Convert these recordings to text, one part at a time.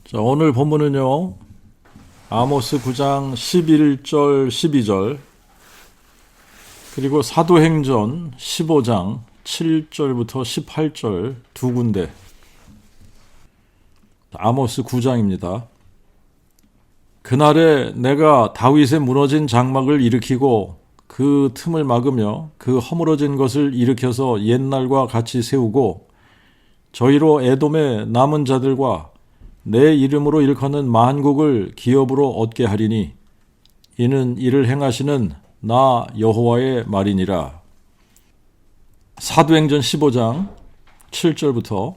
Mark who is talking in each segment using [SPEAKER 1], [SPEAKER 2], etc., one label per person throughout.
[SPEAKER 1] 자, 오늘 본문은요, 아모스 9장 11절, 12절, 그리고 사도행전 15장 7절부터 18절 두 군데, 아모스 9장입니다. 그날에 내가 다윗의 무너진 장막을 일으키고 그 틈을 막으며 그 허물어진 것을 일으켜서 옛날과 같이 세우고 저희로 에돔의 남은 자들과 내 이름으로 일컫는 만국을 기업으로 얻게 하리니 이는 이를 행하시는 나 여호와의 말이니라. 사도행전 15장 7절부터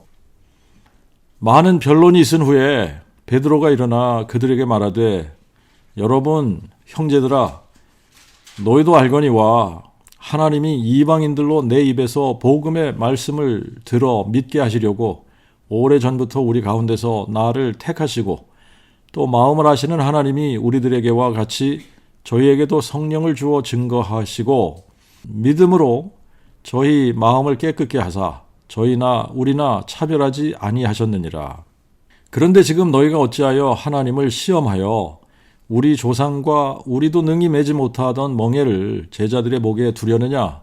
[SPEAKER 1] 많은 변론이 있은 후에 베드로가 일어나 그들에게 말하되 여러분 형제들아 너희도 알거니와 하나님이 이방인들로 내 입에서 복음의 말씀을 들어 믿게 하시려고 오래전부터 우리 가운데서 나를 택하시고 또 마음을 아시는 하나님이 우리들에게와 같이 저희에게도 성령을 주어 증거하시고 믿음으로 저희 마음을 깨끗게 하사 저희나 우리나 차별하지 아니하셨느니라. 그런데 지금 너희가 어찌하여 하나님을 시험하여 우리 조상과 우리도 능히 매지 못하던 멍에를 제자들의 목에 두려느냐?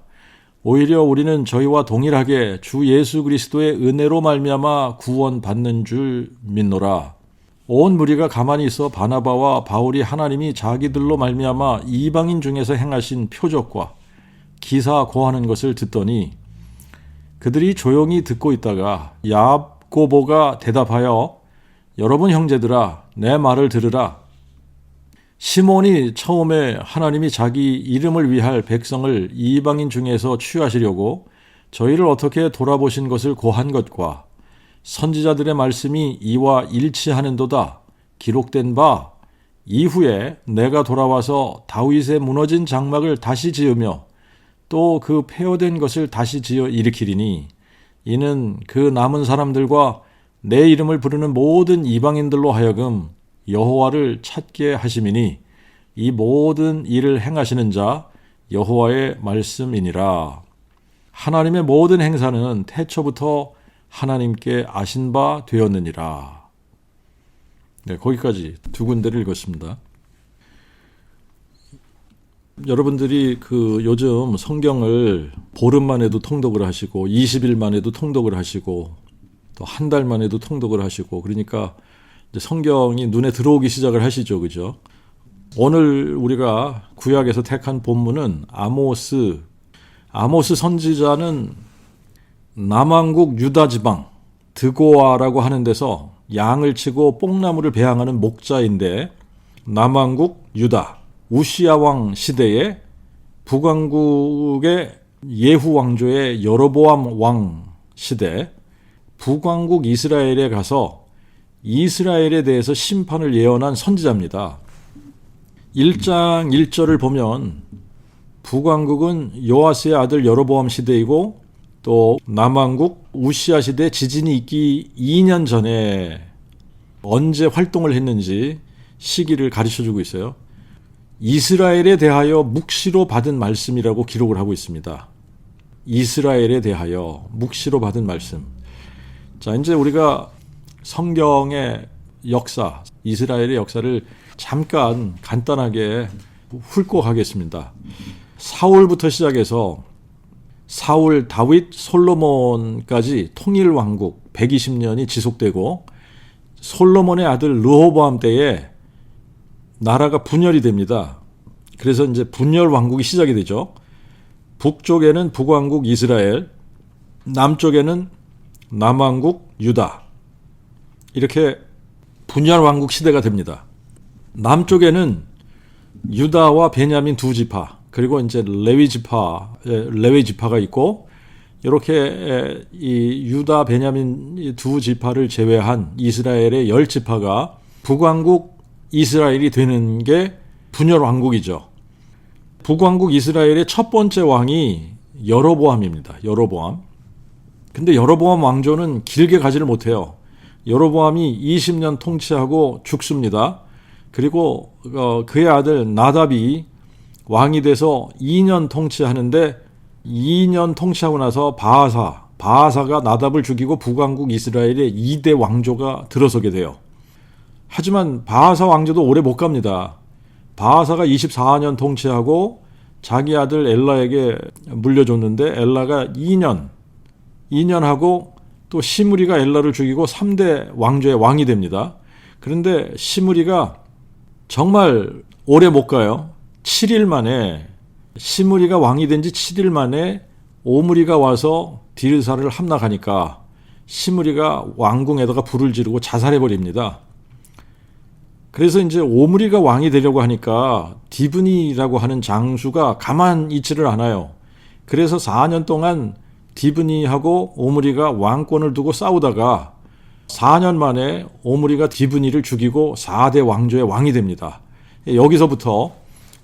[SPEAKER 1] 오히려 우리는 저희와 동일하게 주 예수 그리스도의 은혜로 말미암아 구원받는 줄 믿노라. 온 무리가 가만히 있어 바나바와 바울이 하나님이 자기들로 말미암아 이방인 중에서 행하신 표적과 기사 고하는 것을 듣더니 그들이 조용히 듣고 있다가 야고보가 대답하여 여러분 형제들아 내 말을 들으라. 시몬이 처음에 하나님이 자기 이름을 위할 백성을 이방인 중에서 취하시려고 저희를 어떻게 돌아보신 것을 고한 것과 선지자들의 말씀이 이와 일치하는도다 기록된 바 이후에 내가 돌아와서 다윗의 무너진 장막을 다시 지으며 또 그 폐허된 것을 다시 지어 일으키리니 이는 그 남은 사람들과 내 이름을 부르는 모든 이방인들로 하여금 여호와를 찾게 하심이니 이 모든 일을 행하시는 자 여호와의 말씀이니라. 하나님의 모든 행사는 태초부터 하나님께 아신 바 되었느니라. 네, 거기까지 두 군데를 읽었습니다. 여러분들이 요즘 성경을 보름만 해도 통독을 하시고 20일만 해도 통독을 하시고 또 한 달만 해도 통독을 하시고 그러니까 이제 성경이 눈에 들어오기 시작을 하시죠. 그죠? 오늘 우리가 구약에서 택한 본문은 아모스 선지자는 남왕국 유다 지방 드고아라고 하는 데서 양을 치고 뽕나무를 배양하는 목자인데 남왕국 유다 우시야 왕 시대에 북왕국의 예후 왕조의 여로보암 왕 시대 북왕국 이스라엘에 가서 이스라엘에 대해서 심판을 예언한 선지자입니다. 1장 1절을 보면 북왕국은 요아스의 아들 여로보암 시대이고 또 남왕국 우시야 시대 지진이 있기 2년 전에 언제 활동을 했는지 시기를 가르쳐주고 있어요. 이스라엘에 대하여 묵시로 받은 말씀이라고 기록을 하고 있습니다. 이스라엘에 대하여 묵시로 받은 말씀. 자, 이제 우리가 성경의 역사, 이스라엘의 역사를 잠깐 간단하게 훑고 가겠습니다. 사울부터 시작해서 사울, 다윗, 솔로몬까지 통일왕국 120년이 지속되고 솔로몬의 아들 르호보암 때에 나라가 분열이 됩니다. 그래서 이제 분열 왕국이 시작이 되죠. 북쪽에는 북왕국 이스라엘, 남쪽에는 남왕국 유다. 이렇게 분열 왕국 시대가 됩니다. 남쪽에는 유다와 베냐민 두 지파, 그리고 이제 레위 지파가 있고, 이렇게 이 유다, 베냐민 두 지파를 제외한 이스라엘의 10지파가 북왕국 이스라엘이 되는 게 분열 왕국이죠. 북왕국 이스라엘의 첫 번째 왕이 여로보암입니다. 여로보암. 근데 여로보암 왕조는 길게 가지를 못해요. 여로보암이 20년 통치하고 죽습니다. 그리고 그의 아들 나답이 왕이 돼서 2년 통치하는데 2년 통치하고 나서 바하사가 나답을 죽이고 북왕국 이스라엘의 2대 왕조가 들어서게 돼요. 하지만 바하사 왕조도 오래 못 갑니다. 바하사가 24년 통치하고 자기 아들 엘라에게 물려줬는데 엘라가 2년 하고 또 시므리가 엘라를 죽이고 3대 왕조의 왕이 됩니다. 그런데 시므리가 정말 오래 못 가요. 7일 만에, 시므리가 왕이 된 지 7일 만에 오므리가 와서 디르사를 함락하니까 시므리가 왕궁에다가 불을 지르고 자살해버립니다. 그래서 이제 오므리가 왕이 되려고 하니까 디브니라고 하는 장수가 가만 있지를 않아요. 그래서 4년 동안 디브니하고 오므리가 왕권을 두고 싸우다가 4년 만에 오므리가 디브니를 죽이고 4대 왕조의 왕이 됩니다. 여기서부터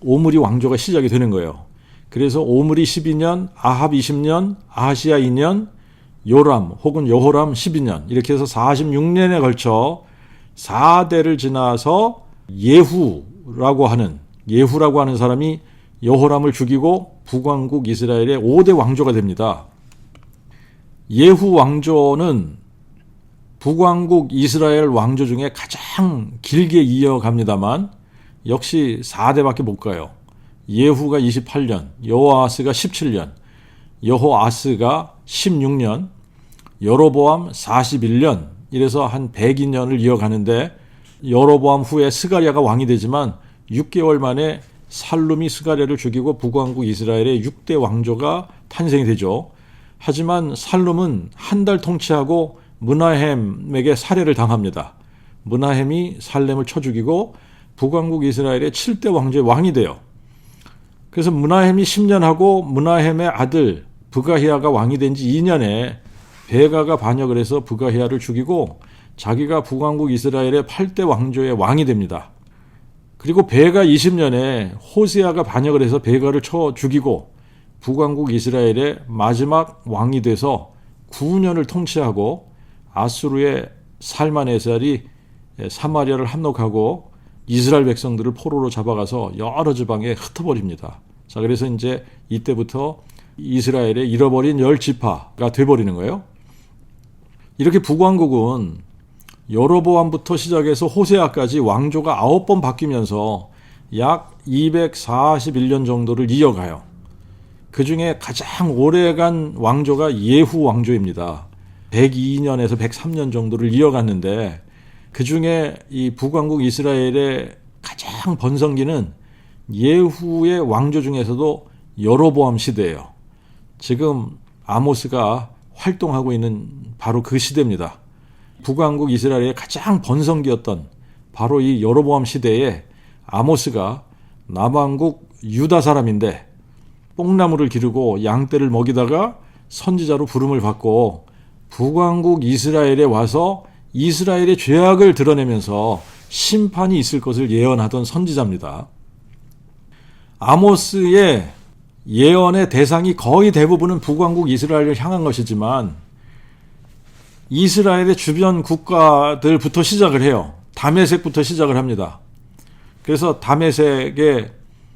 [SPEAKER 1] 오므리 왕조가 시작이 되는 거예요. 그래서 오므리 12년, 아합 20년, 아하시야 2년, 요람 혹은 여호람 12년 이렇게 해서 46년에 걸쳐 4대를 지나서 예후라고 하는 사람이 여호람을 죽이고 북왕국 이스라엘의 5대 왕조가 됩니다. 예후 왕조는 북왕국 이스라엘 왕조 중에 가장 길게 이어갑니다만 역시 4대밖에 못 가요. 예후가 28년, 여호아스가 17년, 여호아스가 16년, 여로보암 41년 이래서 한 102년을 이어가는데 여로보암 후에 스가랴가 왕이 되지만 6개월 만에 살룸이 스가랴를 죽이고 북왕국 이스라엘의 6대 왕조가 탄생이 되죠. 하지만 살룸은 한 달 통치하고 므나헴에게 살해를 당합니다. 므나헴이 살렘을 쳐 죽이고 북왕국 이스라엘의 7대 왕조의 왕이 돼요. 그래서 므나헴이 10년 하고 므나헴의 아들 브가히야가 왕이 된 지 2년에 베가가 반역을 해서 브가히야를 죽이고 자기가 북왕국 이스라엘의 8대 왕조의 왕이 됩니다. 그리고 베가 20년에 호세아가 반역을 해서 베가를 쳐 죽이고 북왕국 이스라엘의 마지막 왕이 돼서 9년을 통치하고 아수르의 살만에살이 사마리아를 함락하고 이스라엘 백성들을 포로로 잡아가서 여러 지방에 흩어버립니다. 자, 그래서 이제 이때부터 이스라엘의 잃어버린 10지파가 돼버리는 거예요. 이렇게 북왕국은 여로보암부터 시작해서 호세아까지 왕조가 9번 바뀌면서 약 241년 정도를 이어가요. 그 중에 가장 오래간 왕조가 예후 왕조입니다. 102년에서 103년 정도를 이어갔는데 그 중에 이 북왕국 이스라엘의 가장 번성기는 예후의 왕조 중에서도 여로보암 시대예요. 지금 아모스가 활동하고 있는 바로 그 시대입니다. 북왕국 이스라엘의 가장 번성기였던 바로 이 여로보암 시대에 아모스가 남왕국 유다 사람인데 뽕나무를 기르고 양떼를 먹이다가 선지자로 부름을 받고 북왕국 이스라엘에 와서 이스라엘의 죄악을 드러내면서 심판이 있을 것을 예언하던 선지자입니다. 아모스의 예언의 대상이 거의 대부분은 북왕국 이스라엘을 향한 것이지만 이스라엘의 주변 국가들부터 시작을 해요. 다메섹부터 시작을 합니다. 그래서 다메섹의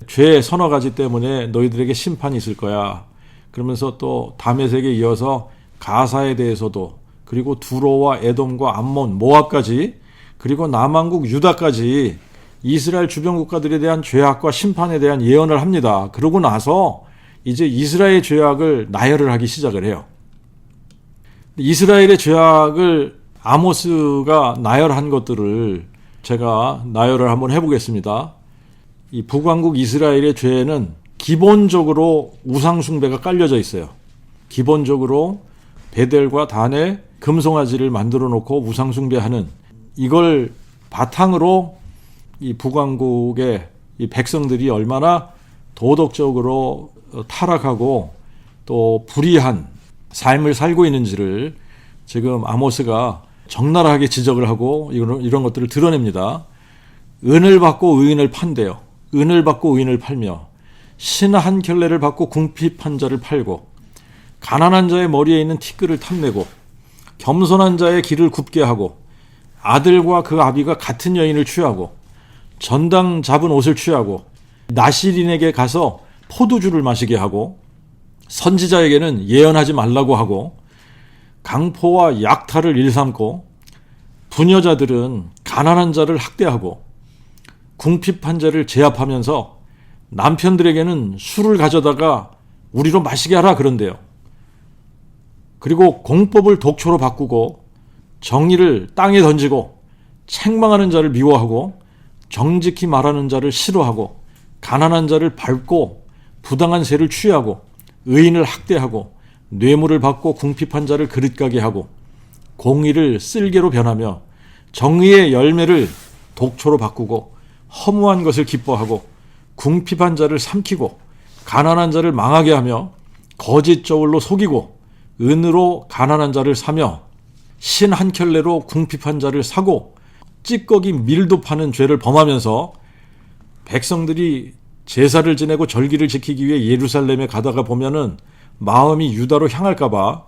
[SPEAKER 1] 죄 서너 가지 때문에 너희들에게 심판이 있을 거야. 그러면서 또 다메섹에 이어서 가사에 대해서도 그리고 두로와 에돔과 암몬, 모압까지 그리고 남왕국 유다까지 이스라엘 주변 국가들에 대한 죄악과 심판에 대한 예언을 합니다. 그러고 나서 이제 이스라엘의 죄악을 나열을 하기 시작을 해요. 이스라엘의 죄악을 아모스가 나열한 것들을 제가 나열을 한번 해보겠습니다. 이 북왕국 이스라엘의 죄는 기본적으로 우상숭배가 깔려져 있어요. 기본적으로 베델과 단에 금송아지를 만들어 놓고 우상숭배하는 이걸 바탕으로 이 북왕국의 이 백성들이 얼마나 도덕적으로 타락하고 또 불의한 삶을 살고 있는지를 지금 아모스가 적나라하게 지적을 하고 이런 것들을 드러냅니다. 은을 받고 의인을 판대요. 은을 받고 의인을 팔며 신 한 켤레를 받고 궁핍한 자를 팔고 가난한 자의 머리에 있는 티끌을 탐내고 겸손한 자의 길을 굽게 하고 아들과 그 아비가 같은 여인을 취하고 전당 잡은 옷을 취하고 나실인에게 가서 포도주를 마시게 하고 선지자에게는 예언하지 말라고 하고 강포와 약탈을 일삼고 부녀자들은 가난한 자를 학대하고 궁핍한 자를 제압하면서 남편들에게는 술을 가져다가 우리로 마시게 하라 그런대요. 그리고 공법을 독초로 바꾸고 정의를 땅에 던지고 책망하는 자를 미워하고 정직히 말하는 자를 싫어하고 가난한 자를 밟고 부당한 세를 취하고 의인을 학대하고 뇌물을 받고 궁핍한 자를 그릇가게 하고 공의를 쓸개로 변하며 정의의 열매를 독초로 바꾸고 허무한 것을 기뻐하고 궁핍한 자를 삼키고 가난한 자를 망하게 하며 거짓 저울로 속이고 은으로 가난한 자를 사며 신 한 켤레로 궁핍한 자를 사고 찌꺼기 밀도 파는 죄를 범하면서 백성들이 제사를 지내고 절기를 지키기 위해 예루살렘에 가다가 보면은 마음이 유다로 향할까봐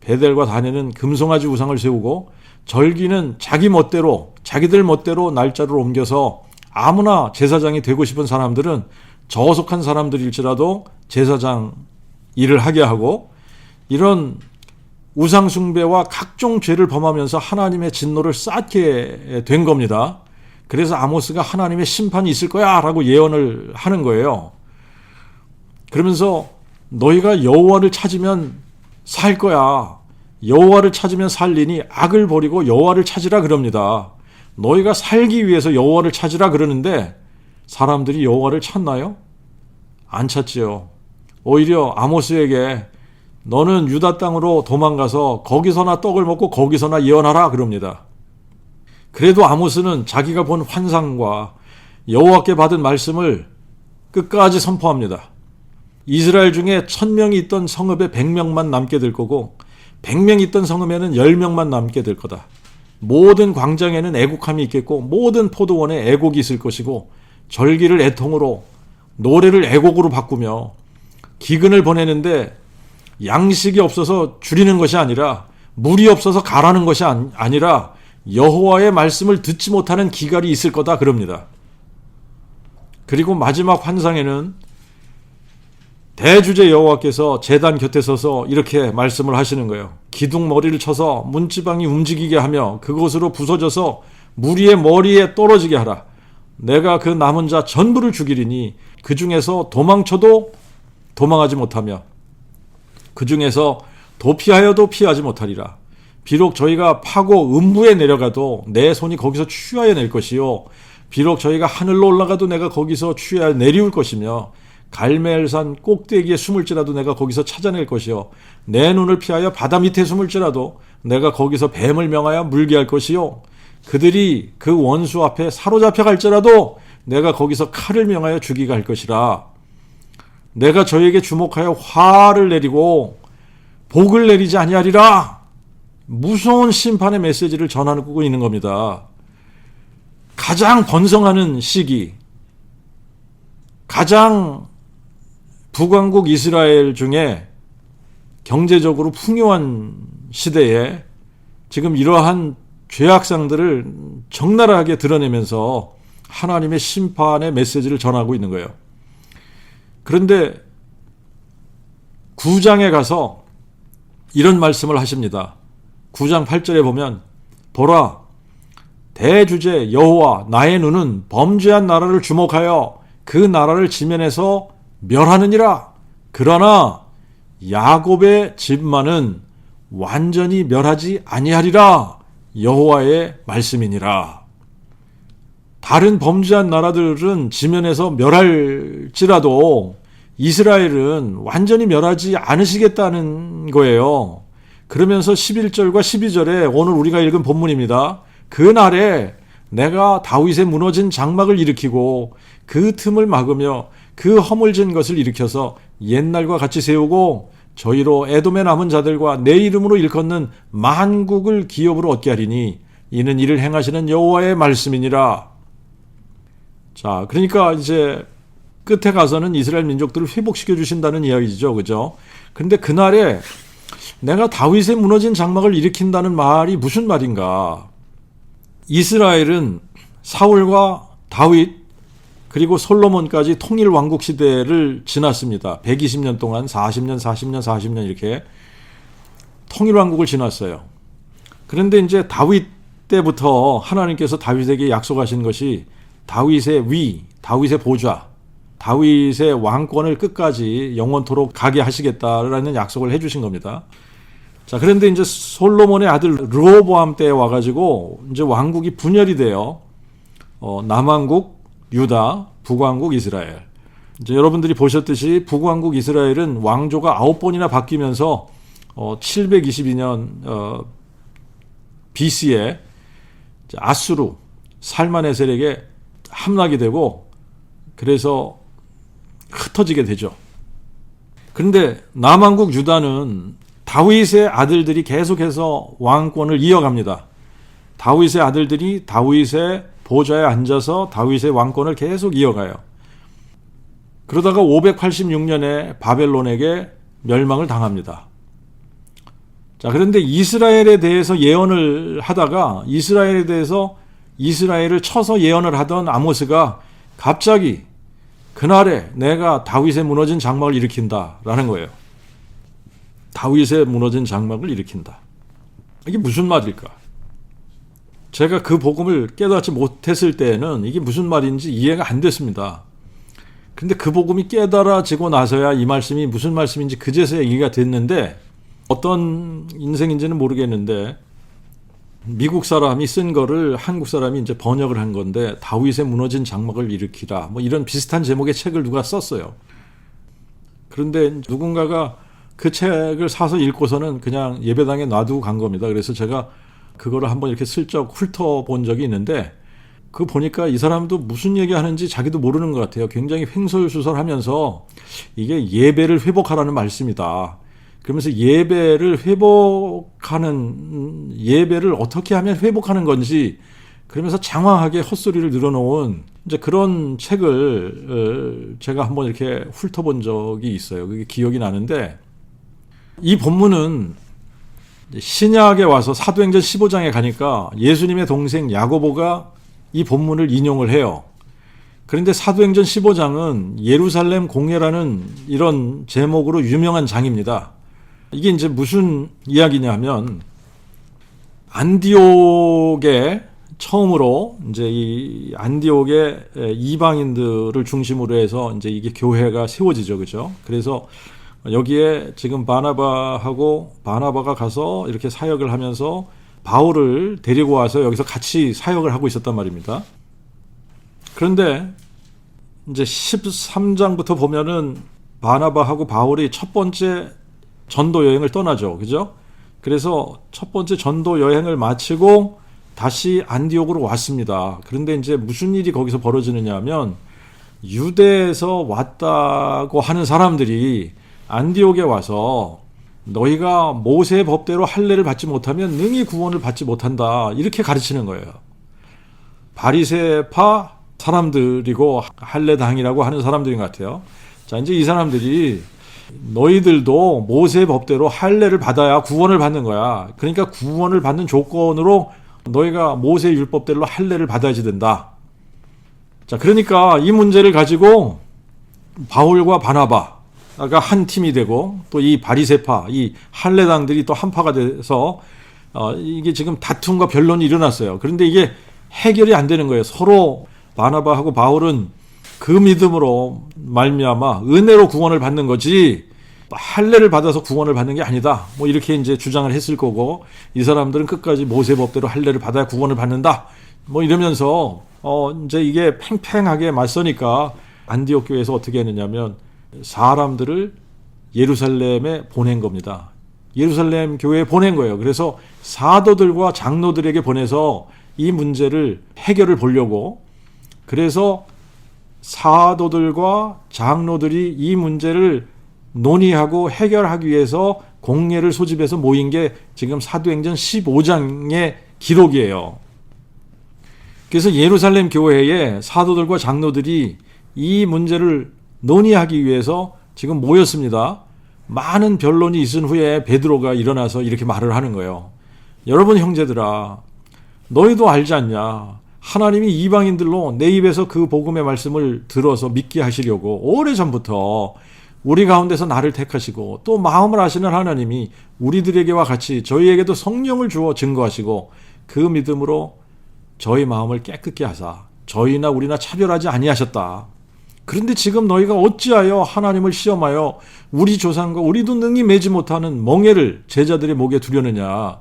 [SPEAKER 1] 베델과 다니는 금송아지 우상을 세우고 절기는 자기들 멋대로 날짜를 옮겨서 아무나 제사장이 되고 싶은 사람들은 저속한 사람들일지라도 제사장 일을 하게 하고 이런 우상숭배와 각종 죄를 범하면서 하나님의 진노를 쌓게 된 겁니다. 그래서 아모스가 하나님의 심판이 있을 거야 라고 예언을 하는 거예요. 그러면서 너희가 여호와를 찾으면 살 거야. 여호와를 찾으면 살리니 악을 버리고 여호와를 찾으라 그럽니다. 너희가 살기 위해서 여호와를 찾으라 그러는데 사람들이 여호와를 찾나요? 안 찾지요. 오히려 아모스에게 너는 유다 땅으로 도망가서 거기서나 떡을 먹고 거기서나 예언하라 그럽니다. 그래도 아모스는 자기가 본 환상과 여호와께 받은 말씀을 끝까지 선포합니다. 이스라엘 중에 1000명이 있던 성읍에 100명만 남게 될 거고 100명 있던 성읍에는 10명만 남게 될 거다. 모든 광장에는 애곡함이 있겠고 모든 포도원에 애곡이 있을 것이고 절기를 애통으로 노래를 애곡으로 바꾸며 기근을 보내는데 양식이 없어서 줄이는 것이 아니라 물이 없어서 가라는 것이 아니라 여호와의 말씀을 듣지 못하는 기갈이 있을 거다 그럽니다. 그리고 마지막 환상에는 대주제 여호와께서 제단 곁에 서서 이렇게 말씀을 하시는 거예요. 기둥 머리를 쳐서 문지방이 움직이게 하며 그곳으로 부서져서 무리의 머리에 떨어지게 하라. 내가 그 남은 자 전부를 죽이리니 그 중에서 도망쳐도 도망하지 못하며 그 중에서 도피하여도 피하지 못하리라. 비록 저희가 파고 음부에 내려가도 내 손이 거기서 취하여 낼 것이요 비록 저희가 하늘로 올라가도 내가 거기서 취하여 내리울 것이며 갈멜산 꼭대기에 숨을지라도 내가 거기서 찾아낼 것이요 내 눈을 피하여 바다 밑에 숨을지라도 내가 거기서 뱀을 명하여 물게 할 것이요 그들이 그 원수 앞에 사로잡혀 갈지라도 내가 거기서 칼을 명하여 죽이게 할 것이라. 내가 저에게 주목하여 화를 내리고 복을 내리지 아니하리라. 무서운 심판의 메시지를 전하고 있는 겁니다. 가장 번성하는 시기, 가장 북왕국 이스라엘 중에 경제적으로 풍요한 시대에 지금 이러한 죄악상들을 적나라하게 드러내면서 하나님의 심판의 메시지를 전하고 있는 거예요. 그런데 9장에 가서 이런 말씀을 하십니다. 9장 8절에 보면 보라 대주제 여호와 나의 눈은 범죄한 나라를 주목하여 그 나라를 지면에서 멸하느니라. 그러나 야곱의 집만은 완전히 멸하지 아니하리라. 여호와의 말씀이니라. 다른 범죄한 나라들은 지면에서 멸할지라도 이스라엘은 완전히 멸하지 않으시겠다는 거예요. 그러면서 11절과 12절에 오늘 우리가 읽은 본문입니다. 그날에 내가 다윗의 무너진 장막을 일으키고 그 틈을 막으며 그 허물진 것을 일으켜서 옛날과 같이 세우고 저희로 에돔에 남은 자들과 내 이름으로 일컫는 만국을 기업으로 얻게 하리니 이는 이를 행하시는 여호와의 말씀이니라. 자, 그러니까 이제 끝에 가서는 이스라엘 민족들을 회복시켜 주신다는 이야기죠. 그죠? 그런데 그날에 내가 다윗의 무너진 장막을 일으킨다는 말이 무슨 말인가? 이스라엘은 사울과 다윗 그리고 솔로몬까지 통일 왕국 시대를 지났습니다. 120년 동안 40년 이렇게 통일 왕국을 지났어요. 그런데 이제 다윗 때부터 하나님께서 다윗에게 약속하신 것이 다윗의 위, 다윗의 보좌, 다윗의 왕권을 끝까지 영원토록 가게 하시겠다라는 약속을 해주신 겁니다. 자, 그런데 이제 솔로몬의 아들 르호보암 때에 와가지고 이제 왕국이 분열이 돼요. 남왕국 유다, 북왕국 이스라엘. 이제 여러분들이 보셨듯이 북왕국 이스라엘은 왕조가 9번이나 바뀌면서 722년 BC에 아수르 살마네셀에게 함락이 되고 그래서 흩어지게 되죠. 그런데 남왕국 유다는 다윗의 아들들이 계속해서 왕권을 이어갑니다. 다윗의 아들들이 다윗의 보좌에 앉아서 다윗의 왕권을 계속 이어가요. 그러다가 586년에 바벨론에게 멸망을 당합니다. 자, 그런데 이스라엘에 대해서 예언을 하다가 이스라엘에 대해서 이스라엘을 쳐서 예언을 하던 아모스가 갑자기 그날에 내가 다윗의 무너진 장막을 일으킨다라는 거예요. 다윗의 무너진 장막을 일으킨다. 이게 무슨 말일까? 제가 그 복음을 깨닫지 못했을 때에는 이게 무슨 말인지 이해가 안 됐습니다. 근데 그 복음이 깨달아지고 나서야 이 말씀이 무슨 말씀인지 그제서야 이해가 됐는데 어떤 인생인지는 모르겠는데 미국 사람이 쓴 거를 한국 사람이 이제 번역을 한 건데 다윗의 무너진 장막을 일으키라 뭐 이런 비슷한 제목의 책을 누가 썼어요. 그런데 누군가가 그 책을 사서 읽고서는 그냥 예배당에 놔두고 간 겁니다. 그래서 제가 그거를 한번 이렇게 슬쩍 훑어본 적이 있는데 그 보니까 이 사람도 무슨 얘기하는지 자기도 모르는 것 같아요. 굉장히 횡설수설하면서 이게 예배를 회복하라는 말씀이다. 그러면서 예배를 어떻게 하면 회복하는 건지 그러면서 장황하게 헛소리를 늘어놓은 이제 그런 책을 제가 한번 이렇게 훑어본 적이 있어요. 그게 기억이 나는데 이 본문은 신약에 와서 사도행전 15장에 가니까 예수님의 동생 야고보가 이 본문을 인용을 해요. 그런데 사도행전 15장은 예루살렘 공회라는 이런 제목으로 유명한 장입니다. 이게 이제 무슨 이야기냐면 안디옥에 처음으로 이제 이 안디옥의 이방인들을 중심으로 해서 이제 이게 교회가 세워지죠, 그죠? 그래서 여기에 지금 바나바가 가서 이렇게 사역을 하면서 바울을 데리고 와서 여기서 같이 사역을 하고 있었단 말입니다. 그런데 이제 13장부터 보면은 바나바하고 바울이 첫 번째 전도 여행을 떠나죠, 그죠? 그래서 첫 번째 전도 여행을 마치고 다시 안디옥으로 왔습니다. 그런데 이제 무슨 일이 거기서 벌어지느냐 하면 유대에서 왔다고 하는 사람들이 안디옥에 와서 너희가 모세의 법대로 할례를 받지 못하면 능히 구원을 받지 못한다 이렇게 가르치는 거예요. 바리새파 사람들이고 할례당이라고 하는 사람들인 것 같아요. 자, 이제 이 사람들이 너희들도 모세의 법대로 할례를 받아야 구원을 받는 거야. 그러니까 구원을 받는 조건으로 너희가 모세의 율법대로 할례를 받아야지 된다. 자, 그러니까 이 문제를 가지고 바울과 바나바가 한 팀이 되고 또 이 바리새파, 이 할례당들이 또 한파가 돼서 이게 지금 다툼과 변론이 일어났어요. 그런데 이게 해결이 안 되는 거예요. 서로 바나바하고 바울은 그 믿음으로 말미암아 은혜로 구원을 받는 거지 할례를 받아서 구원을 받는 게 아니다. 뭐 이렇게 이제 주장을 했을 거고 이 사람들은 끝까지 모세 법대로 할례를 받아야 구원을 받는다. 뭐 이러면서 이제 이게 팽팽하게 맞서니까 안디옥 교회에서 어떻게 했느냐면 사람들을 예루살렘에 보낸 겁니다. 예루살렘 교회에 보낸 거예요. 그래서 사도들과 장로들에게 보내서 이 문제를 해결을 보려고 그래서 사도들과 장로들이 이 문제를 논의하고 해결하기 위해서 공회를 소집해서 모인 게 지금 사도행전 15장의 기록이에요. 그래서 예루살렘 교회에 사도들과 장로들이 이 문제를 논의하기 위해서 지금 모였습니다. 많은 변론이 있은 후에 베드로가 일어나서 이렇게 말을 하는 거예요. 여러분 형제들아, 너희도 알지 않냐? 하나님이 이방인들로 내 입에서 그 복음의 말씀을 들어서 믿게 하시려고 오래전부터 우리 가운데서 나를 택하시고 또 마음을 아시는 하나님이 우리들에게와 같이 저희에게도 성령을 주어 증거하시고 그 믿음으로 저희 마음을 깨끗게 하사 저희나 우리나 차별하지 아니하셨다. 그런데 지금 너희가 어찌하여 하나님을 시험하여 우리 조상과 우리도 능히 매지 못하는 멍에를 제자들의 목에 두려느냐.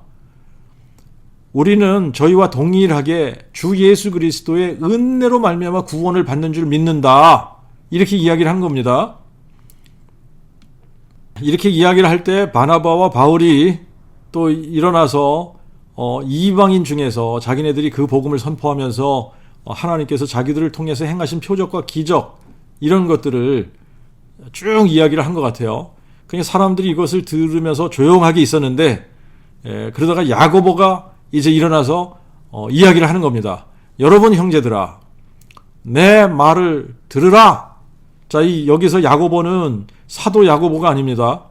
[SPEAKER 1] 우리는 저희와 동일하게 주 예수 그리스도의 은혜로 말미암아 구원을 받는 줄 믿는다. 이렇게 이야기를 한 겁니다. 이렇게 이야기를 할 때 바나바와 바울이 또 일어나서 이방인 중에서 자기네들이 그 복음을 선포하면서 하나님께서 자기들을 통해서 행하신 표적과 기적 이런 것들을 쭉 이야기를 한 것 같아요. 그러니까 사람들이 이것을 들으면서 조용하게 있었는데 그러다가 야고보가 이제 일어나서 이야기를 하는 겁니다. 여러분 형제들아, 내 말을 들으라. 자, 여기서 야고보는 사도 야고보가 아닙니다.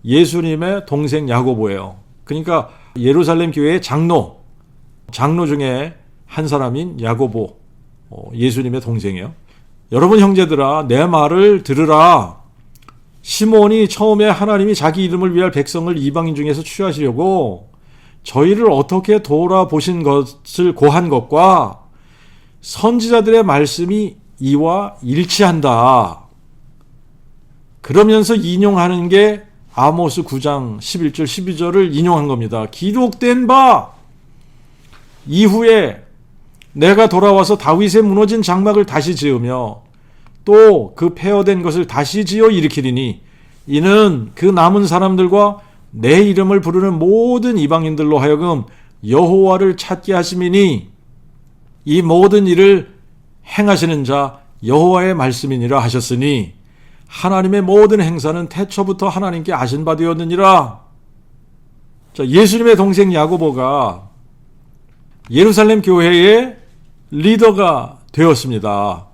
[SPEAKER 1] 예수님의 동생 야고보예요. 그러니까 예루살렘 교회의 장로 중에 한 사람인 야고보, 예수님의 동생이에요. 여러분 형제들아, 내 말을 들으라. 시몬이 처음에 하나님이 자기 이름을 위할 백성을 이방인 중에서 취하시려고 저희를 어떻게 돌아보신 것을 고한 것과 선지자들의 말씀이 이와 일치한다. 그러면서 인용하는 게 아모스 9장 11절 12절을 인용한 겁니다. 기록된 바 이후에 내가 돌아와서 다윗의 무너진 장막을 다시 지으며 또 그 폐허된 것을 다시 지어 일으키리니 이는 그 남은 사람들과 내 이름을 부르는 모든 이방인들로 하여금 여호와를 찾게 하심이니 이 모든 일을 행하시는 자 여호와의 말씀이니라 하셨으니 하나님의 모든 행사는 태초부터 하나님께 아신 바 되었느니라. 자, 예수님의 동생 야고보가 예루살렘 교회의 리더가 되었습니다.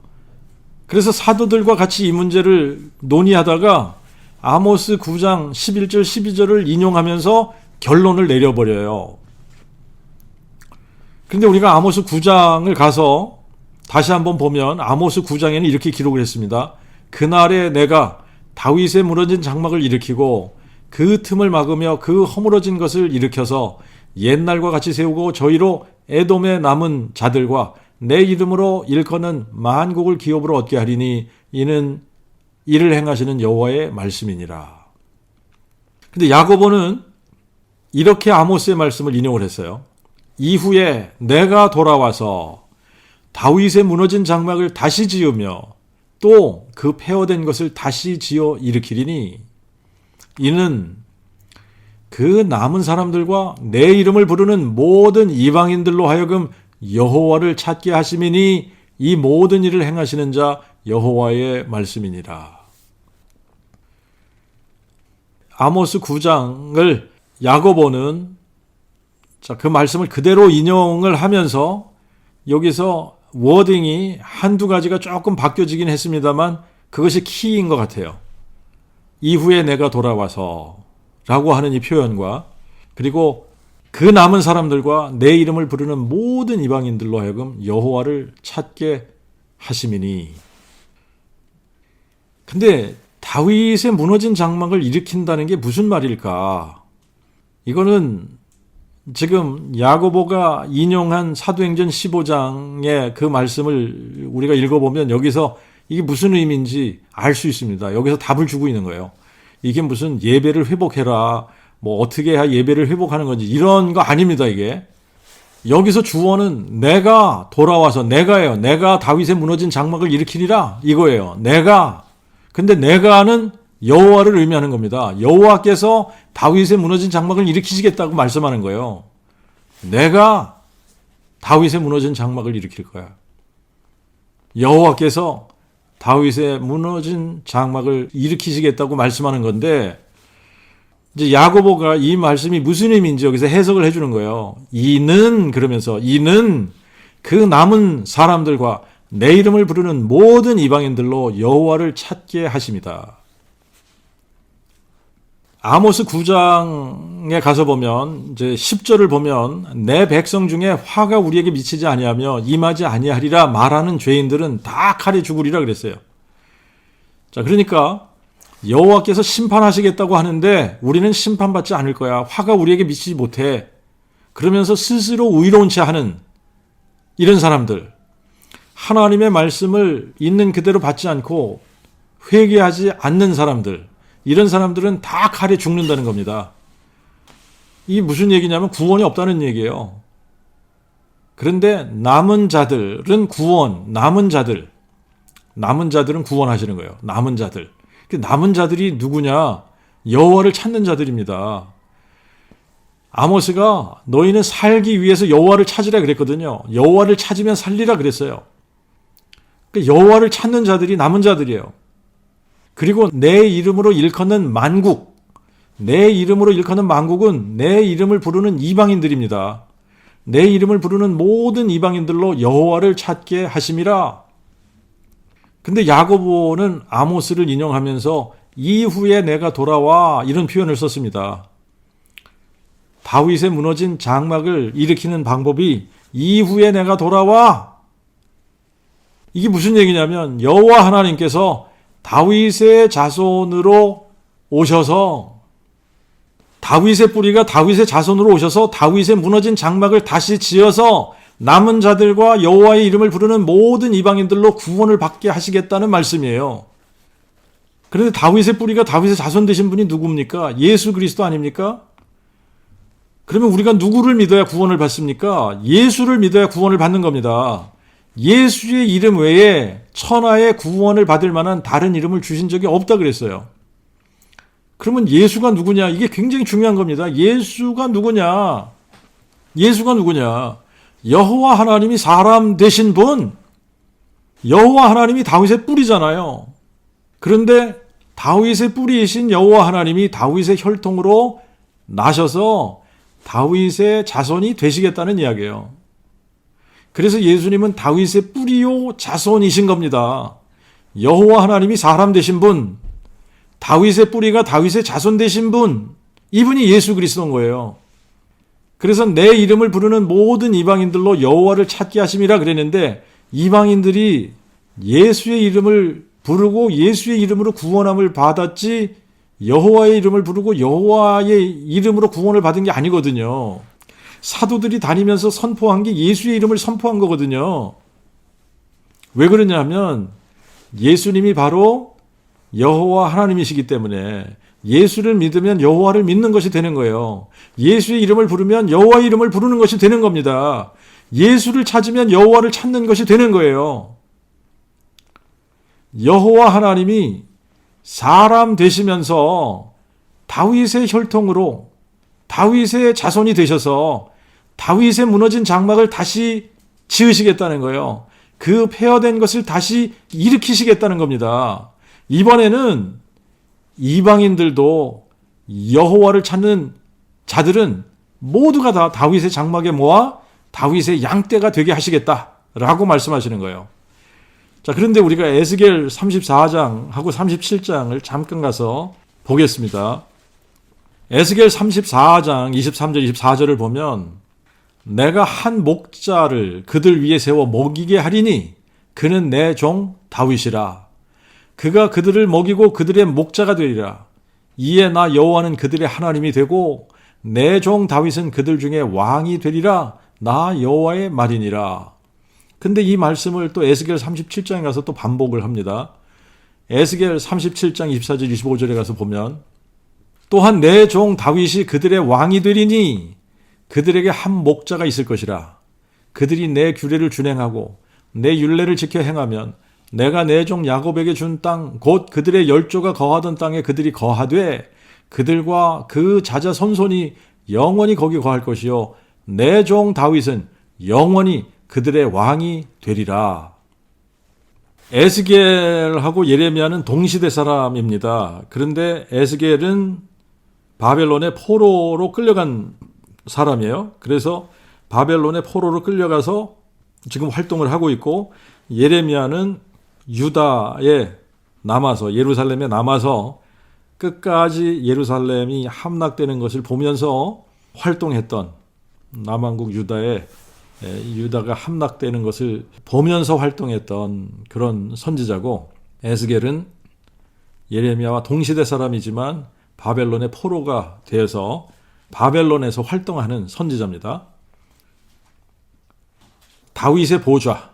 [SPEAKER 1] 그래서 사도들과 같이 이 문제를 논의하다가 아모스 9장 11절 12절을 인용하면서 결론을 내려버려요. 그런데 우리가 아모스 9장을 가서 다시 한번 보면 아모스 9장에는 이렇게 기록을 했습니다. 그날에 내가 다윗의 무너진 장막을 일으키고 그 틈을 막으며 그 허물어진 것을 일으켜서 옛날과 같이 세우고 저희로 에돔에 남은 자들과 내 이름으로 일컫는 만국을 기업으로 얻게 하리니 이는 이를 행하시는 여호와의 말씀이니라. 근데 야고보는 이렇게 아모스의 말씀을 인용을 했어요. 이후에 내가 돌아와서 다윗의 무너진 장막을 다시 지으며 또 그 폐허된 것을 다시 지어 일으키리니 이는 그 남은 사람들과 내 이름을 부르는 모든 이방인들로 하여금 여호와를 찾게 하심이니 이 모든 일을 행하시는 자 여호와의 말씀이니라. 아모스 9장을 야고보는 그 말씀을 그대로 인용을 하면서 여기서 워딩이 한두 가지가 조금 바뀌어지긴 했습니다만 그것이 키인 것 같아요. 이후에 내가 돌아와서 라고 하는 이 표현과 그리고 그 남은 사람들과 내 이름을 부르는 모든 이방인들로 하여금 여호와를 찾게 하심이니. 근데 다윗의 무너진 장막을 일으킨다는 게 무슨 말일까? 이거는 지금 야고보가 인용한 사도행전 15장의 그 말씀을 우리가 읽어보면 여기서 이게 무슨 의미인지 알 수 있습니다. 여기서 답을 주고 있는 거예요. 이게 무슨 예배를 회복해라, 뭐 어떻게 해야 예배를 회복하는 건지 이런 거 아닙니다. 이게 여기서 주어는 내가 돌아와서 내가예요. 내가 다윗의 무너진 장막을 일으키리라 이거예요. 내가. 근데 내가는 여호와를 의미하는 겁니다. 여호와께서 다윗의 무너진 장막을 일으키시겠다고 말씀하는 거예요. 내가 다윗의 무너진 장막을 일으킬 거야. 여호와께서 다윗의 무너진 장막을 일으키시겠다고 말씀하는 건데 이제 야고보가 이 말씀이 무슨 의미인지 여기서 해석을 해주는 거예요. 그러면서 이는 그 남은 사람들과 내 이름을 부르는 모든 이방인들로 여호와를 찾게 하십니다. 아모스 9장에 가서 보면 이제 10절을 보면 내 백성 중에 화가 우리에게 미치지 아니하며 임하지 아니하리라 말하는 죄인들은 다 칼에 죽으리라 그랬어요. 자, 그러니까 여호와께서 심판하시겠다고 하는데 우리는 심판받지 않을 거야. 화가 우리에게 미치지 못해. 그러면서 스스로 의로운 채 하는 이런 사람들, 하나님의 말씀을 있는 그대로 받지 않고 회개하지 않는 사람들, 이런 사람들은 다 칼에 죽는다는 겁니다. 이게 무슨 얘기냐면 구원이 없다는 얘기예요. 그런데 남은 자들은 남은 자들은 구원하시는 거예요. 남은 자들. 남은 자들이 누구냐? 여호와를 찾는 자들입니다. 아모스가 너희는 살기 위해서 여호와를 찾으라 그랬거든요. 여호와를 찾으면 살리라 그랬어요. 여호와를 찾는 자들이 남은 자들이에요. 그리고 내 이름으로 일컫는 만국, 내 이름으로 일컫는 만국은 내 이름을 부르는 이방인들입니다. 내 이름을 부르는 모든 이방인들로 여호와를 찾게 하심이라. 근데 야고보는 아모스를 인용하면서 이후에 내가 돌아와 이런 표현을 썼습니다. 다윗의 무너진 장막을 일으키는 방법이 이후에 내가 돌아와. 이게 무슨 얘기냐면 여호와 하나님께서 다윗의 자손으로 오셔서, 다윗의 뿌리가 다윗의 자손으로 오셔서 다윗의 무너진 장막을 다시 지어서 남은 자들과 여호와의 이름을 부르는 모든 이방인들로 구원을 받게 하시겠다는 말씀이에요. 그런데 다윗의 뿌리가 다윗의 자손 되신 분이 누굽니까? 예수 그리스도 아닙니까? 그러면 우리가 누구를 믿어야 구원을 받습니까? 예수를 믿어야 구원을 받는 겁니다. 예수의 이름 외에 천하의 구원을 받을 만한 다른 이름을 주신 적이 없다 그랬어요. 그러면 예수가 누구냐? 이게 굉장히 중요한 겁니다. 예수가 누구냐? 여호와 하나님이 사람 되신 분, 여호와 하나님이 다윗의 뿌리잖아요. 그런데 다윗의 뿌리이신 여호와 하나님이 다윗의 혈통으로 나셔서 다윗의 자손이 되시겠다는 이야기예요. 그래서 예수님은 다윗의 뿌리요 자손이신 겁니다. 여호와 하나님이 사람 되신 분, 다윗의 뿌리가 다윗의 자손 되신 분, 이분이 예수 그리스도인 거예요. 그래서 내 이름을 부르는 모든 이방인들로 여호와를 찾게 하심이라 그랬는데, 이방인들이 예수의 이름을 부르고 예수의 이름으로 구원함을 받았지 여호와의 이름을 부르고 여호와의 이름으로 구원을 받은 게 아니거든요. 사도들이 다니면서 선포한 게 예수의 이름을 선포한 거거든요. 왜 그러냐면 예수님이 바로 여호와 하나님이시기 때문에 예수를 믿으면 여호와를 믿는 것이 되는 거예요. 예수의 이름을 부르면 여호와의 이름을 부르는 것이 되는 겁니다. 예수를 찾으면 여호와를 찾는 것이 되는 거예요. 여호와 하나님이 사람 되시면서 다윗의 혈통으로 다윗의 자손이 되셔서 다윗의 무너진 장막을 다시 지으시겠다는 거예요. 그 폐허된 것을 다시 일으키시겠다는 겁니다. 이번에는 이방인들도 여호와를 찾는 자들은 모두가 다 다윗의 장막에 모아 다윗의 양떼가 되게 하시겠다라고 말씀하시는 거예요. 자, 그런데 우리가 에스겔 34장하고 37장을 잠깐 가서 보겠습니다. 에스겔 34장 23절 24절을 보면 내가 한 목자를 그들 위에 세워 먹이게 하리니 그는 내 종 다윗이라. 그가 그들을 먹이고 그들의 목자가 되리라. 이에 나 여호와는 그들의 하나님이 되고 내 종 다윗은 그들 중에 왕이 되리라. 나 여호와의 말이니라. 근데 이 말씀을 또 에스겔 37장에 가서 또 반복을 합니다. 에스겔 37장 24절 25절에 가서 보면 또한 내 종 다윗이 그들의 왕이 되리니 그들에게 한 목자가 있을 것이라. 그들이 내 규례를 준행하고 내 율례를 지켜 행하면 내가 내 종 야곱에게 준 땅 곧 그들의 열조가 거하던 땅에 그들이 거하되 그들과 그 자자 손손이 영원히 거기 거할 것이요 내 종 다윗은 영원히 그들의 왕이 되리라. 에스겔하고 예레미야는 동시대 사람입니다. 그런데 에스겔은 바벨론의 포로로 끌려간 사람이에요. 그래서 바벨론의 포로로 끌려가서 지금 활동을 하고 있고, 예레미야는 유다에 남아서 예루살렘에 남아서 끝까지 예루살렘이 함락되는 것을 보면서 활동했던, 남왕국 유다가 함락되는 것을 보면서 활동했던 그런 선지자고, 에스겔은 예레미야와 동시대 사람이지만 바벨론의 포로가 되어서 바벨론에서 활동하는 선지자입니다. 다윗의 보좌.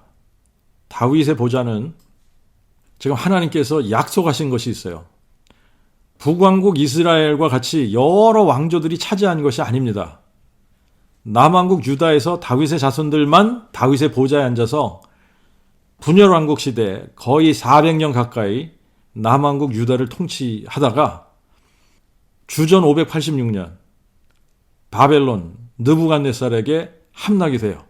[SPEAKER 1] 다윗의 보좌는 지금 하나님께서 약속하신 것이 있어요. 북왕국 이스라엘과 같이 여러 왕조들이 차지한 것이 아닙니다. 남왕국 유다에서 다윗의 자손들만 다윗의 보좌에 앉아서 분열왕국 시대 거의 400년 가까이 남왕국 유다를 통치하다가 주전 586년 바벨론 느부갓네살에게 함락이 돼요.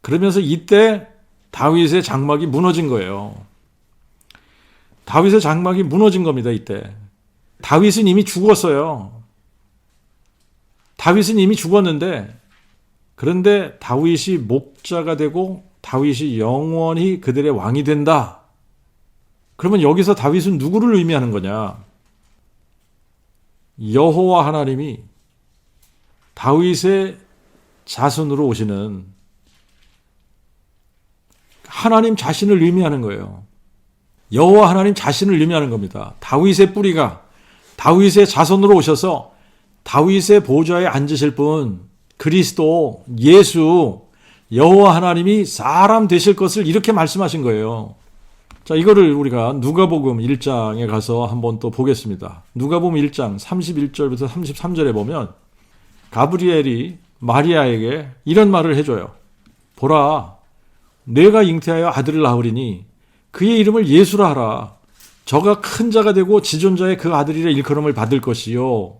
[SPEAKER 1] 그러면서 이때 다윗의 장막이 무너진 거예요. 다윗의 장막이 무너진 겁니다. 이때 다윗은 이미 죽었어요. 다윗은 이미 죽었는데, 그런데 다윗이 목자가 되고 다윗이 영원히 그들의 왕이 된다. 그러면 여기서 다윗은 누구를 의미하는 거냐? 여호와 하나님이 다윗의 자손으로 오시는 하나님 자신을 의미하는 거예요. 여호와 하나님 자신을 의미하는 겁니다. 다윗의 뿌리가 다윗의 자손으로 오셔서 다윗의 보좌에 앉으실 분, 그리스도, 예수, 여호와 하나님이 사람 되실 것을 이렇게 말씀하신 거예요. 자, 이거를 우리가 누가복음 1장에 가서 한번 또 보겠습니다. 누가복음 1장 31절부터 33절에 보면 가브리엘이 마리아에게 이런 말을 해줘요. 보라, 내가 잉태하여 아들을 낳으리니 그의 이름을 예수라 하라. 저가 큰 자가 되고 지존자의 그 아들이라 일컬음을 받을 것이요.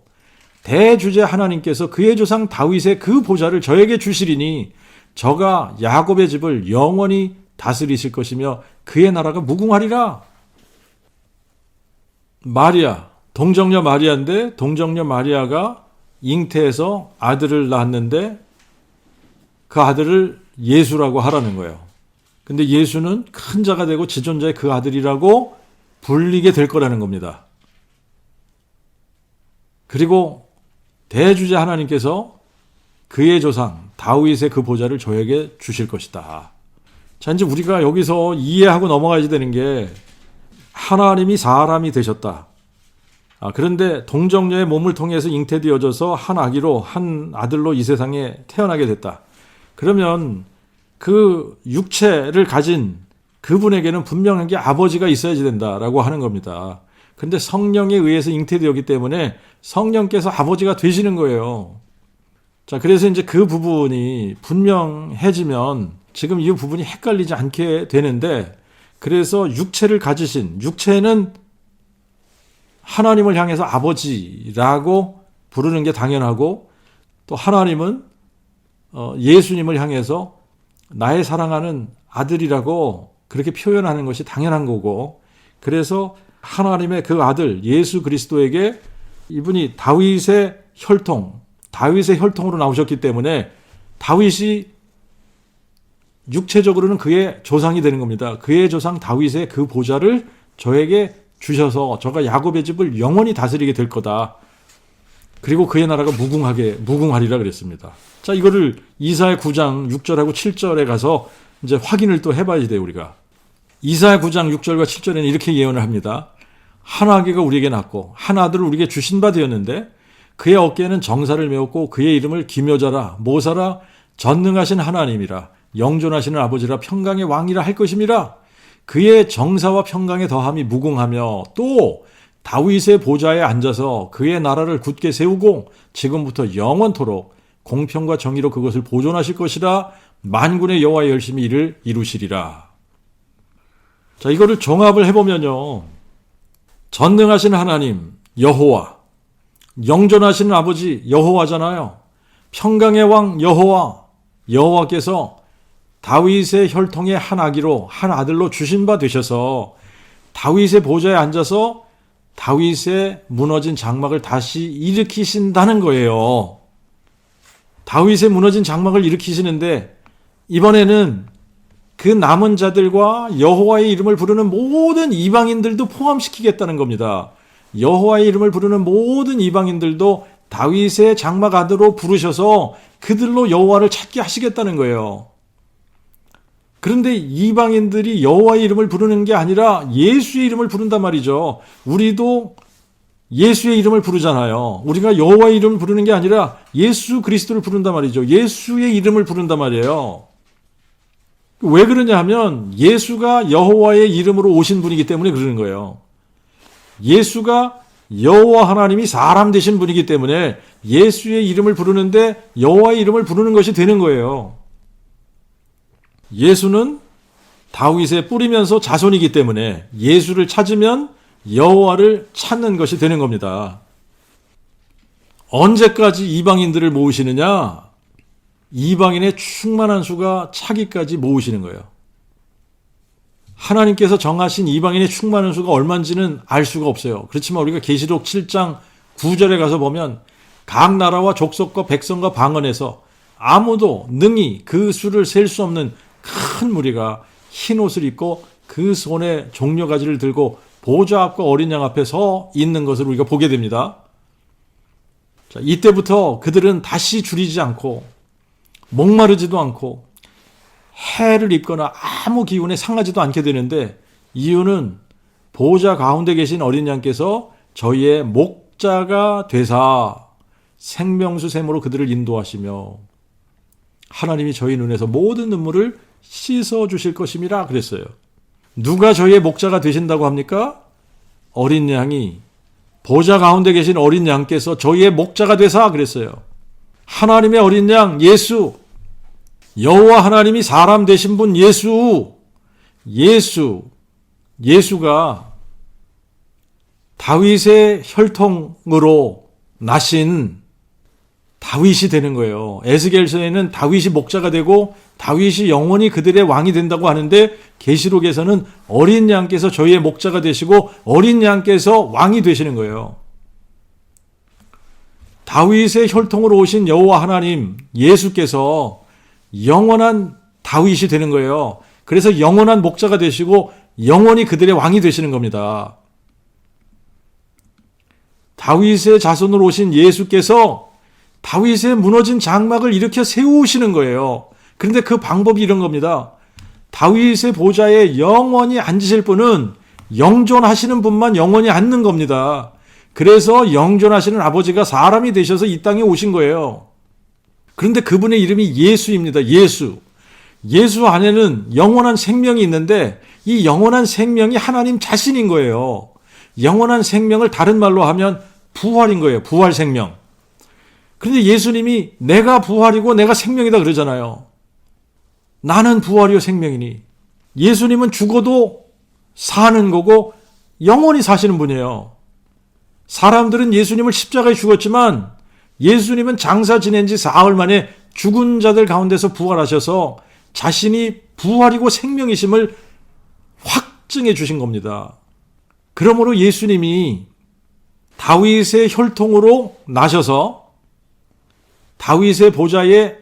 [SPEAKER 1] 대주제 하나님께서 그의 조상 다윗의 그 보좌를 저에게 주시리니 저가 야곱의 집을 영원히 다스리실 것이며 그의 나라가 무궁하리라. 마리아, 동정녀 마리아인데 동정녀 마리아가 잉태해서 아들을 낳았는데 그 아들을 예수라고 하라는 거예요. 근데 예수는 큰 자가 되고 지존자의 그 아들이라고 불리게 될 거라는 겁니다. 그리고 대주제 하나님께서 그의 조상 다윗의 그 보좌를 저에게 주실 것이다. 자, 이제 우리가 여기서 이해하고 넘어가야 되는 게 하나님이 사람이 되셨다. 그런데 동정녀의 몸을 통해서 잉태되어져서 한 아기로 한 아들로 이 세상에 태어나게 됐다. 그러면 그 육체를 가진 그분에게는 분명하게 아버지가 있어야지 된다라고 하는 겁니다. 그런데 성령에 의해서 잉태되었기 때문에 성령께서 아버지가 되시는 거예요. 자, 그래서 이제 그 부분이 분명해지면 지금 이 부분이 헷갈리지 않게 되는데, 그래서 육체를 가지신, 육체는 하나님을 향해서 아버지라고 부르는 게 당연하고, 또 하나님은 예수님을 향해서 나의 사랑하는 아들이라고 그렇게 표현하는 것이 당연한 거고, 그래서 하나님의 그 아들 예수 그리스도에게 이분이 다윗의 혈통으로 나오셨기 때문에 다윗이 육체적으로는 그의 조상이 되는 겁니다. 그의 조상 다윗의 그 보좌를 저에게 주셔서 저가 야곱의 집을 영원히 다스리게 될 거다. 그리고 그의 나라가 무궁하리라 그랬습니다. 자, 이거를 이사야 9장 6절하고 7절에 가서 이제 확인을 또 해봐야 돼요, 우리가. 이사야 9장 6절과 7절에는 이렇게 예언을 합니다. 한 아기가 우리에게 낳고 한 아들을 우리에게 주신 바 되었는데 그의 어깨에는 정사를 메었고 그의 이름을 기묘자라 모사라 전능하신 하나님이라 영존하시는 아버지라 평강의 왕이라 할 것임이라. 그의 정사와 평강의 더함이 무궁하며 또 다윗의 보좌에 앉아서 그의 나라를 굳게 세우고 지금부터 영원토록 공평과 정의로 그것을 보존하실 것이라. 만군의 여호와의 열심히 이를 이루시리라. 자, 이거를 종합을 해보면요, 전능하신 하나님 여호와, 영존하시는 아버지 여호와잖아요. 평강의 왕 여호와께서 다윗의 혈통의 한 아기로 한 아들로 주신 바 되셔서 다윗의 보좌에 앉아서 다윗의 무너진 장막을 다시 일으키신다는 거예요. 다윗의 무너진 장막을 일으키시는데 이번에는 그 남은 자들과 여호와의 이름을 부르는 모든 이방인들도 포함시키겠다는 겁니다. 여호와의 이름을 부르는 모든 이방인들도 다윗의 장막 안으로 부르셔서 그들로 여호와를 찾게 하시겠다는 거예요. 그런데 이방인들이 여호와의 이름을 부르는 게 아니라 예수의 이름을 부른단 말이죠. 우리도 예수의 이름을 부르잖아요. 우리가 여호와의 이름을 부르는 게 아니라 예수 그리스도를 부른단 말이죠. 예수의 이름을 부른단 말이에요. 왜 그러냐 하면 예수가 여호와의 이름으로 오신 분이기 때문에 그러는 거예요. 예수가 여호와 하나님이 사람 되신 분이기 때문에 예수의 이름을 부르는데 여호와의 이름을 부르는 것이 되는 거예요. 예수는 다윗의 뿌리면서 자손이기 때문에 예수를 찾으면 여호와를 찾는 것이 되는 겁니다. 언제까지 이방인들을 모으시느냐? 이방인의 충만한 수가 차기까지 모으시는 거예요. 하나님께서 정하신 이방인의 충만한 수가 얼마인지는 알 수가 없어요. 그렇지만 우리가 계시록 7장 9절에 가서 보면 각 나라와 족속과 백성과 방언에서 아무도 능히 그 수를 셀 수 없는 큰 무리가 흰 옷을 입고 그 손에 종려가지를 들고 보좌 앞과 어린 양 앞에 서 있는 것을 우리가 보게 됩니다. 자, 이때부터 그들은 다시 줄이지 않고 목마르지도 않고 해를 입거나 아무 기운에 상하지도 않게 되는데 이유는 보좌 가운데 계신 어린 양께서 저희의 목자가 되사 생명수 샘으로 그들을 인도하시며 하나님이 저희 눈에서 모든 눈물을 씻어 주실 것임이라 그랬어요. 누가 저희의 목자가 되신다고 합니까? 어린 양이, 보좌 가운데 계신 어린 양께서 저희의 목자가 되사 그랬어요. 하나님의 어린 양 예수, 여호와 하나님이 사람 되신 분 예수가 다윗의 혈통으로 나신 다윗이 되는 거예요. 에스겔서에는 다윗이 목자가 되고 다윗이 영원히 그들의 왕이 된다고 하는데 계시록에서는 어린 양께서 저희의 목자가 되시고 어린 양께서 왕이 되시는 거예요. 다윗의 혈통으로 오신 여호와 하나님 예수께서 영원한 다윗이 되는 거예요. 그래서 영원한 목자가 되시고 영원히 그들의 왕이 되시는 겁니다. 다윗의 자손으로 오신 예수께서 다윗의 무너진 장막을 일으켜 세우시는 거예요. 그런데 그 방법이 이런 겁니다. 다윗의 보좌에 영원히 앉으실 분은 영존하시는 분만 영원히 앉는 겁니다. 그래서 영존하시는 아버지가 사람이 되셔서 이 땅에 오신 거예요. 그런데 그분의 이름이 예수입니다. 예수 안에는 영원한 생명이 있는데 이 영원한 생명이 하나님 자신인 거예요. 영원한 생명을 다른 말로 하면 부활인 거예요. 부활 생명. 그런데 예수님이 내가 부활이고 내가 생명이다 그러잖아요. 나는 부활이요 생명이니. 예수님은 죽어도 사는 거고 영원히 사시는 분이에요. 사람들은 예수님을 십자가에 죽었지만 예수님은 장사 지낸 지 사흘 만에 죽은 자들 가운데서 부활하셔서 자신이 부활이고 생명이심을 확증해 주신 겁니다. 그러므로 예수님이 다윗의 혈통으로 나셔서 다윗의 보좌에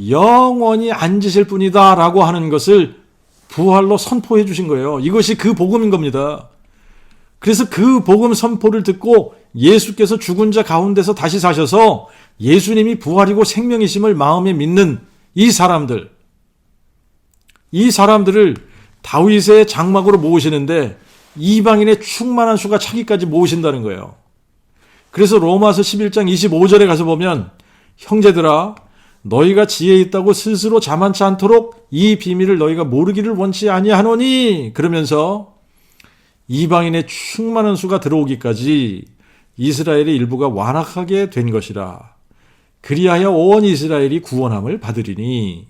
[SPEAKER 1] 영원히 앉으실 분이다 라고 하는 것을 부활로 선포해 주신 거예요. 이것이 그 복음인 겁니다. 그래서 그 복음 선포를 듣고 예수께서 죽은 자 가운데서 다시 사셔서 예수님이 부활이고 생명이심을 마음에 믿는 이 사람들을 다윗의 장막으로 모으시는데 이방인의 충만한 수가 차기까지 모으신다는 거예요. 그래서 로마서 11장 25절에 가서 보면 형제들아 너희가 지혜 있다고 스스로 자만치 않도록 이 비밀을 너희가 모르기를 원치 아니하노니 그러면서 이방인의 충만한 수가 들어오기까지 이스라엘의 일부가 완악하게 된 것이라. 그리하여 온 이스라엘이 구원함을 받으리니.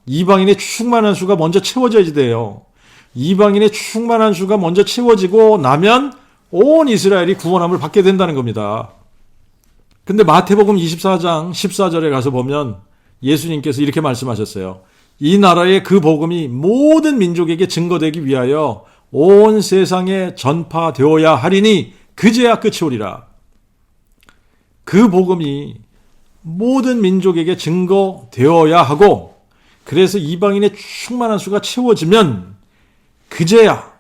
[SPEAKER 1] 이방인의 충만한 수가 먼저 채워져야 돼요. 이방인의 충만한 수가 먼저 채워지고 나면 온 이스라엘이 구원함을 받게 된다는 겁니다. 근데 마태복음 24장 14절에 가서 보면 예수님께서 이렇게 말씀하셨어요. 이 나라의 그 복음이 모든 민족에게 증거되기 위하여 온 세상에 전파되어야 하리니 그제야 끝이 오리라. 그 복음이 모든 민족에게 증거되어야 하고 그래서 이방인의 충만한 수가 채워지면 그제야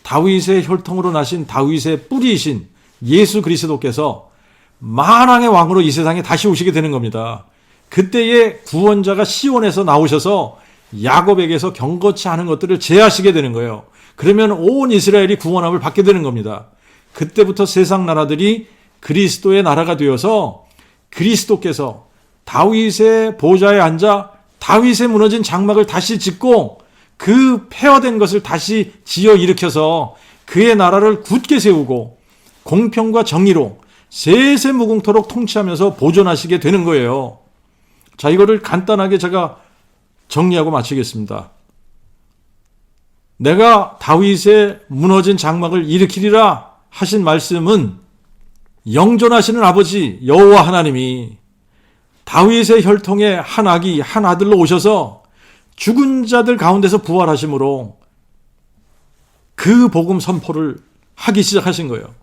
[SPEAKER 1] 다윗의 혈통으로 나신 다윗의 뿌리이신 예수 그리스도께서 만왕의 왕으로 이 세상에 다시 오시게 되는 겁니다. 그때에 구원자가 시온에서 나오셔서 야곱에게서 경거치 않은 것들을 제하시게 되는 거예요. 그러면 온 이스라엘이 구원함을 받게 되는 겁니다. 그때부터 세상 나라들이 그리스도의 나라가 되어서 그리스도께서 다윗의 보좌에 앉아 다윗의 무너진 장막을 다시 짓고 그 폐허된 것을 다시 지어 일으켜서 그의 나라를 굳게 세우고 공평과 정의로 세세무궁토록 통치하면서 보존하시게 되는 거예요. 자, 이거를 간단하게 제가 정리하고 마치겠습니다. 내가 다윗의 무너진 장막을 일으키리라 하신 말씀은 영존하시는 아버지 여호와 하나님이 다윗의 혈통의 한 아기, 한 아들로 오셔서 죽은 자들 가운데서 부활하심으로 그 복음 선포를 하기 시작하신 거예요.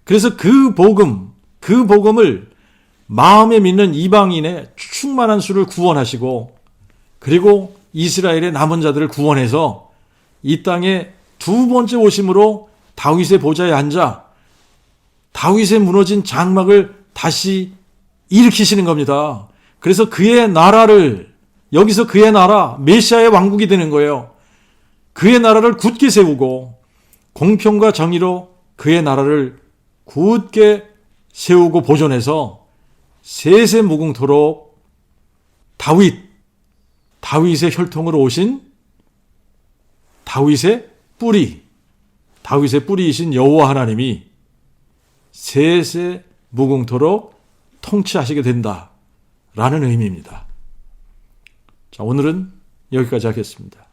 [SPEAKER 1] 그래서 그 복음을 마음에 믿는 이방인의 충만한 수를 구원하시고, 그리고 이스라엘의 남은 자들을 구원해서 이 땅에 두 번째 오심으로 다윗의 보좌에 앉아 다윗의 무너진 장막을 다시 일으키시는 겁니다. 그래서 그의 나라를, 여기서 그의 나라, 메시아의 왕국이 되는 거예요. 그의 나라를 굳게 세우고 공평과 정의로 그의 나라를 굳게 세우고 보존해서 세세무궁토록 다윗의 혈통으로 오신 다윗의 뿌리이신 여호와 하나님이 세세무궁토록 통치하시게 된다라는 의미입니다. 자, 오늘은 여기까지 하겠습니다.